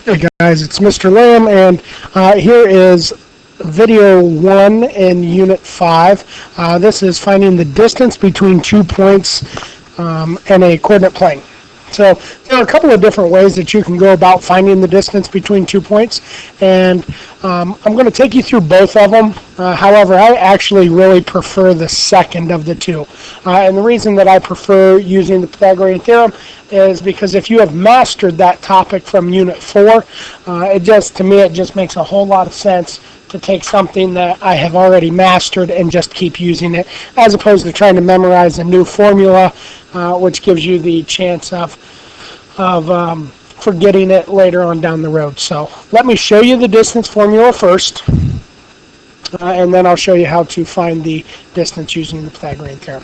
Hey guys, it's Mr. Lamb, and here is video 1 in Unit 5. This is finding the distance between 2 points in a coordinate plane. So there are a couple of different ways that you can go about finding the distance between 2 points, and I'm going to take you through both of them. However, I actually really prefer the second of the two. And the reason that I prefer using the Pythagorean theorem is because if you have mastered that topic from Unit 4, to me it just makes a whole lot of sense to take something that I have already mastered and just keep using it, as opposed to trying to memorize a new formula, which gives you the chance of forgetting it later on down the road. So let me show you the distance formula first, and then I'll show you how to find the distance using the Pythagorean theorem.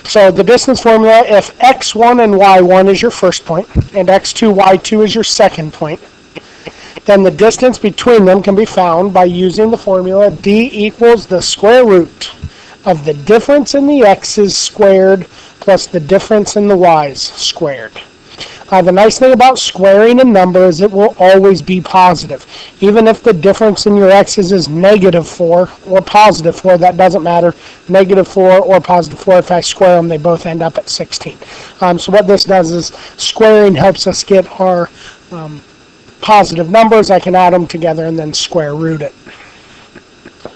So the distance formula, if x1 and y1 is your first point, and x2, y2 is your second point, then the distance between them can be found by using the formula d equals the square root of the difference in the x's squared plus the difference in the y's squared. The nice thing about squaring a number is it will always be positive. Even if the difference in your x's is -4 or +4, that doesn't matter. -4 or +4, if I square them, they both end up at 16. So what this does is squaring helps us get our positive numbers. I can add them together and then square root it.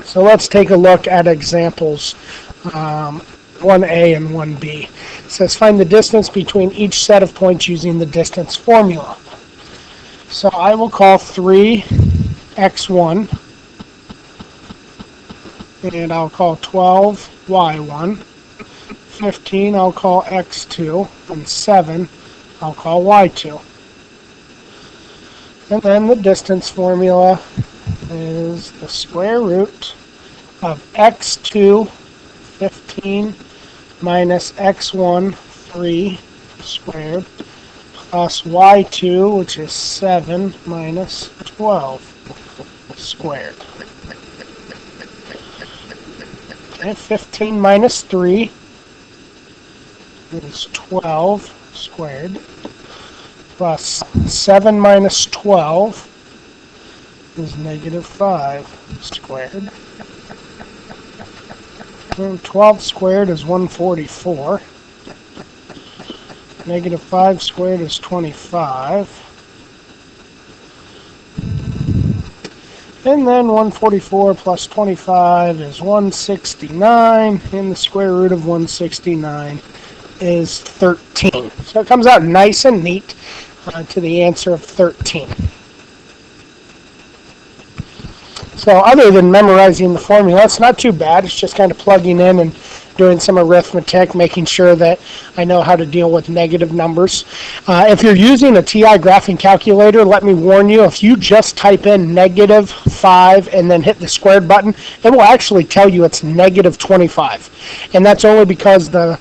So let's take a look at examples 1a and 1b. It says find the distance between each set of points using the distance formula. So I will call 3x1, and I'll call 12y1, 15 I'll call x2, and 7 I'll call y2. And then the distance formula is the square root of x2, 15, minus x1, 3 squared, plus y2, which is 7, minus 12 squared. Okay, 15 minus 3 is 12 squared, plus 7 minus 12 is -5 squared. And 12 squared is 144. -5 squared is 25. And then 144 plus 25 is 169, and the square root of 169 is 13. So it comes out nice and neat to the answer of 13. So other than memorizing the formula, it's not too bad. It's just kind of plugging in and doing some arithmetic, making sure that I know how to deal with negative numbers. If you're using a TI graphing calculator, let me warn you, if you just type in -5 and then hit the squared button, it will actually tell you it's -25. And that's only because the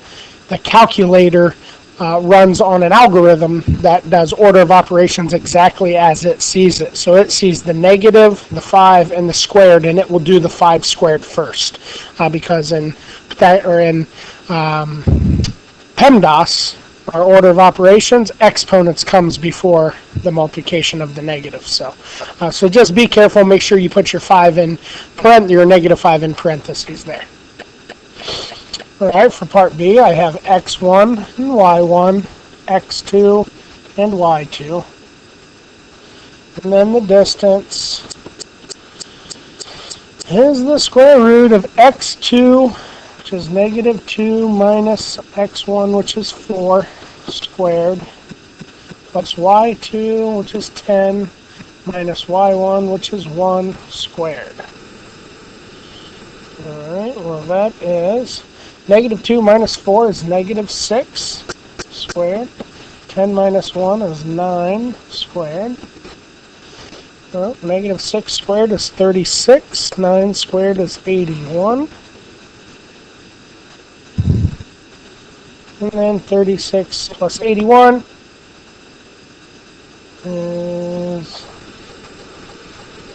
calculator runs on an algorithm that does order of operations exactly as it sees it. So it sees the negative, the 5, and the squared, and it will do the 5 squared first. Because in PEMDAS, our order of operations, exponents comes before the multiplication of the negative. So just be careful. Make sure you put your your -5 in parentheses there. Alright, for part B, I have x1 and y1, x2 and y2. And then the distance is the square root of x2, which is -2, minus x1, which is 4, squared, plus y2, which is 10, minus y1, which is 1, squared. Alright, well that is -2 minus 4 is -6 squared. 10 minus 1 is 9 squared. Well, -6 squared is 36. 9 squared is 81. And then 36 plus 81 is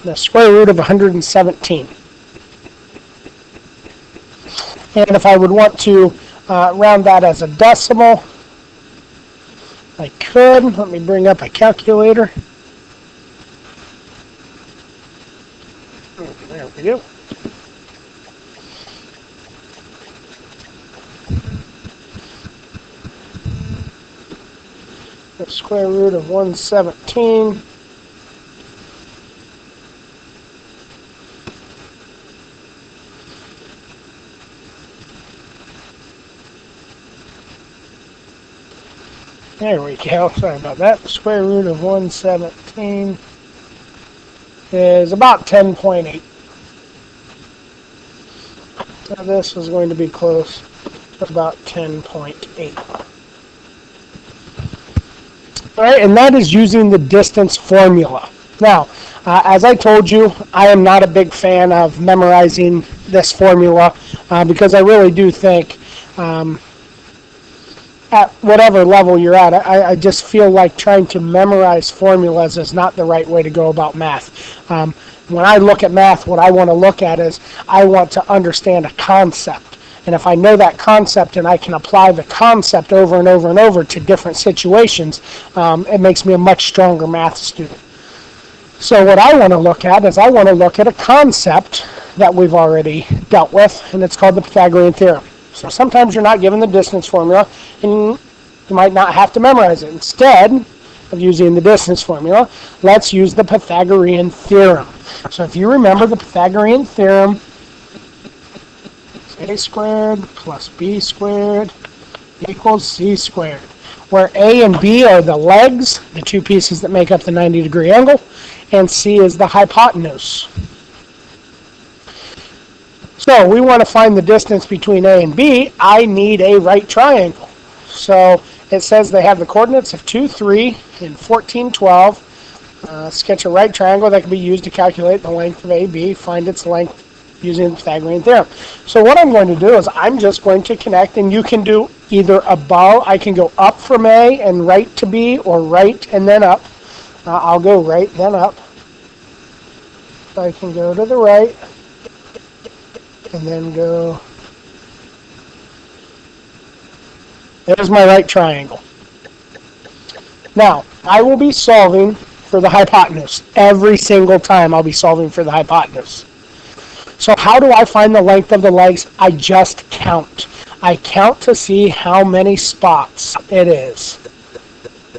the square root of 117. And if I would want to round that as a decimal, I could. Let me bring up a calculator. go. The square root of 117. There we go. Sorry about that. The square root of 117 is about 10.8. So this is going to be close to about 10.8. All right, and that is using the distance formula. Now, as I told you, I am not a big fan of memorizing this formula because I really do think at whatever level you're at, I just feel like trying to memorize formulas is not the right way to go about math. When I look at math, what I want to look at is I want to understand a concept. And if I know that concept and I can apply the concept over and over and over to different situations, it makes me a much stronger math student. So what I want to look at is I want to look at a concept that we've already dealt with, and it's called the Pythagorean theorem. So sometimes you're not given the distance formula, and you might not have to memorize it. Instead of using the distance formula, let's use the Pythagorean theorem. So if you remember the Pythagorean theorem, a squared plus b squared equals c squared, where a and b are the legs, the two pieces that make up the 90-degree angle, and c is the hypotenuse. So we want to find the distance between a and b. I need a right triangle. So it says they have the coordinates of 2, 3, and 14, 12. Sketch a right triangle that can be used to calculate the length of AB, find its length using the Pythagorean theorem. So what I'm going to do is I'm just going to connect, and you can do either above, I can go up from A and right to B, or right and then up. I'll go right, then up. So I can go to the right, and then go. There's my right triangle. Now, I will be solving for the hypotenuse. Every single time I'll be solving for the hypotenuse. So how do I find the length of the legs? I just count. I count to see how many spots it is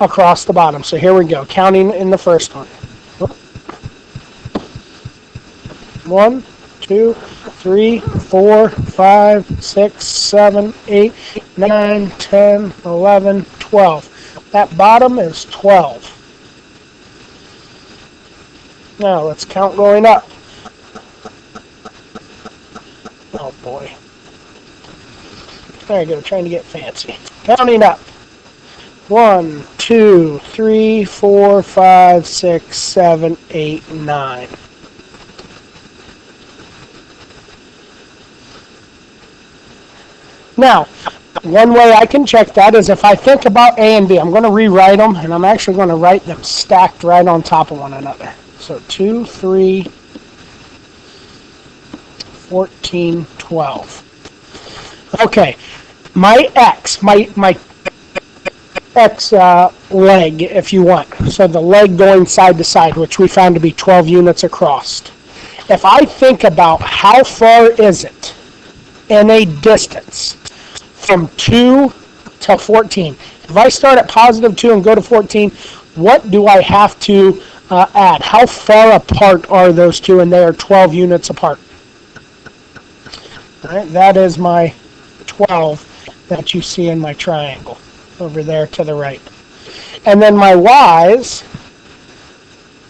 across the bottom. So here we go, counting in the first one. 1, 2, 3, 4, 5, 6, 7, 8, 9, 10, 11, 12. That bottom is 12. Now let's count going up. Oh boy. There you go, trying to get fancy. Counting up. 1, 2, 3, 4, 5, 6, 7, 8, 9. Now, one way I can check that is if I think about A and B. I'm going to rewrite them, and I'm actually going to write them stacked right on top of one another. So 2, 3, 14, 12. Okay, my X, my X leg, if you want. So the leg going side to side, which we found to be 12 units across. If I think about how far is it in a distance from 2 to 14. If I start at positive 2 and go to 14, what do I have to add? How far apart are those two? And they are 12 units apart. All right, that is my 12 that you see in my triangle over there to the right. And then my Y's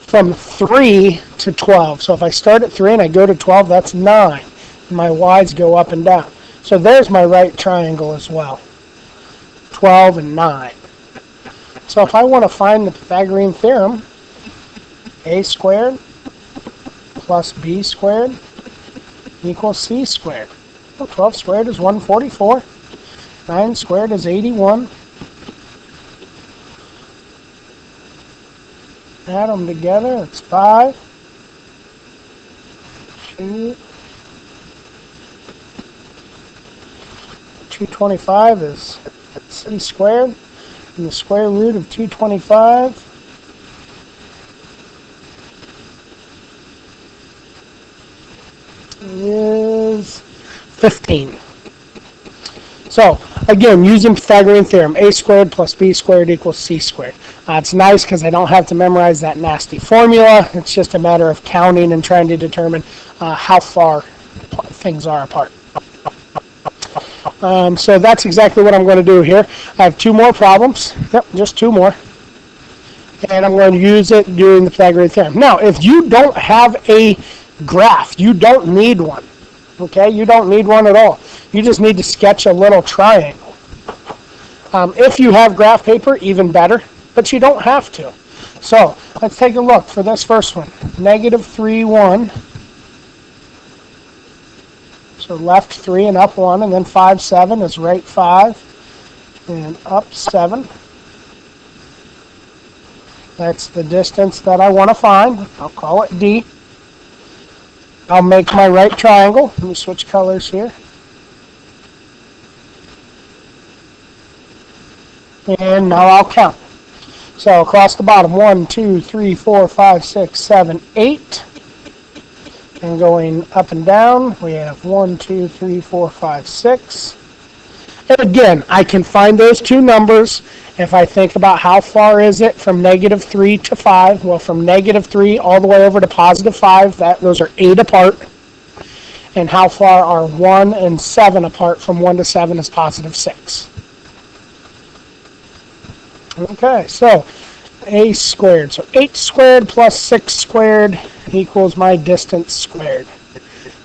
from 3 to 12. So if I start at 3 and I go to 12, that's 9. My Y's go up and down. So there's my right triangle as well. 12 and 9. So if I want to find the Pythagorean theorem, a squared plus b squared equals c squared. Well, 12 squared is 144. 9 squared is 81. Add them together, it's 5. 225 is c squared, and the square root of 225 15. So, again, using Pythagorean theorem, a squared plus b squared equals c squared. It's nice because I don't have to memorize that nasty formula. It's just a matter of counting and trying to determine how far things are apart. So that's exactly what I'm going to do here. I have 2 more problems. Yep, just 2 more. And I'm going to use it doing the Pythagorean theorem. Now, if you don't have a graph, you don't need one. Okay, you don't need one at all. You just need to sketch a little triangle. If you have graph paper, even better, but you don't have to. So let's take a look for this first one. -3, 1. So left 3 and up 1, and then 5, 7 is right 5 and up 7. That's the distance that I want to find. I'll call it D. I'll make my right triangle. Let me switch colors here. And now I'll count. So across the bottom, 1, 2, 3, 4, 5, 6, 7, 8. And going up and down, we have 1, 2, 3, 4, 5, 6. And again, I can find those 2 numbers if I think about how far is it from -3 to 5. Well, from -3 all the way over to +5, those are 8 apart. And how far are 1 and 7 apart from 1 to 7 is +6. Okay, so a squared. So 8 squared plus 6 squared equals my distance squared.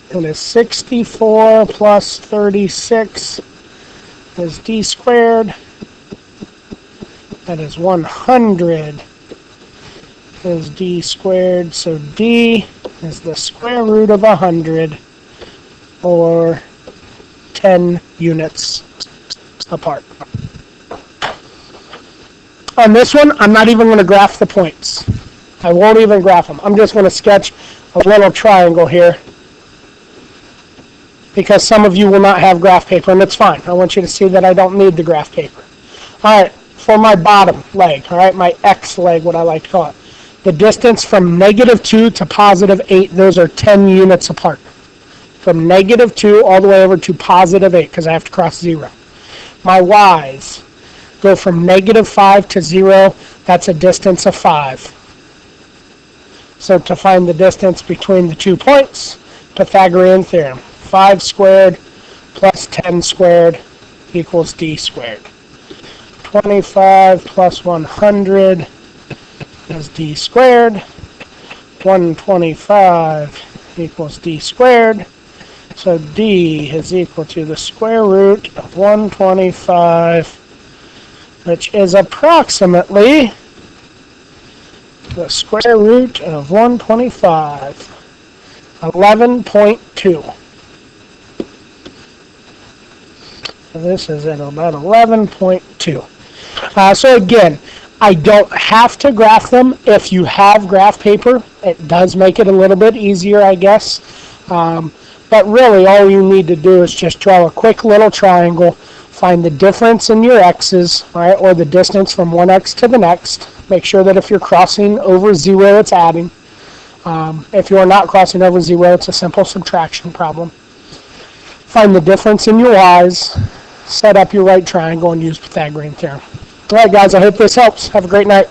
It is 64 plus 36 is d squared. That is 100 is d squared. So d is the square root of 100, or 10 units apart. On this one, I'm not even going to graph the points. I won't even graph them. I'm just going to sketch a little triangle here, because some of you will not have graph paper, and it's fine. I want you to see that I don't need the graph paper. All right, for my bottom leg, all right, my X leg, what I like to call it, the distance from -2 to +8, those are 10 units apart. From -2 all the way over to +8, because I have to cross 0. My Y's go from -5 to 0, that's a distance of 5. So to find the distance between the 2 points, Pythagorean theorem. 5 squared plus 10 squared equals d squared. 25 plus 100 is d squared. 125 equals d squared. So d is equal to the square root of 125, which is approximately the square root of 125, 11.2. So this is at about 11.2. So again, I don't have to graph them. If you have graph paper, it does make it a little bit easier, I guess. But really, all you need to do is just draw a quick little triangle, find the difference in your x's, right, or the distance from one x to the next. Make sure that if you're crossing over 0, it's adding. If you are not crossing over 0, it's a simple subtraction problem. Find the difference in your y's, set up your right triangle, and use Pythagorean theorem. All right, guys, I hope this helps. Have a great night.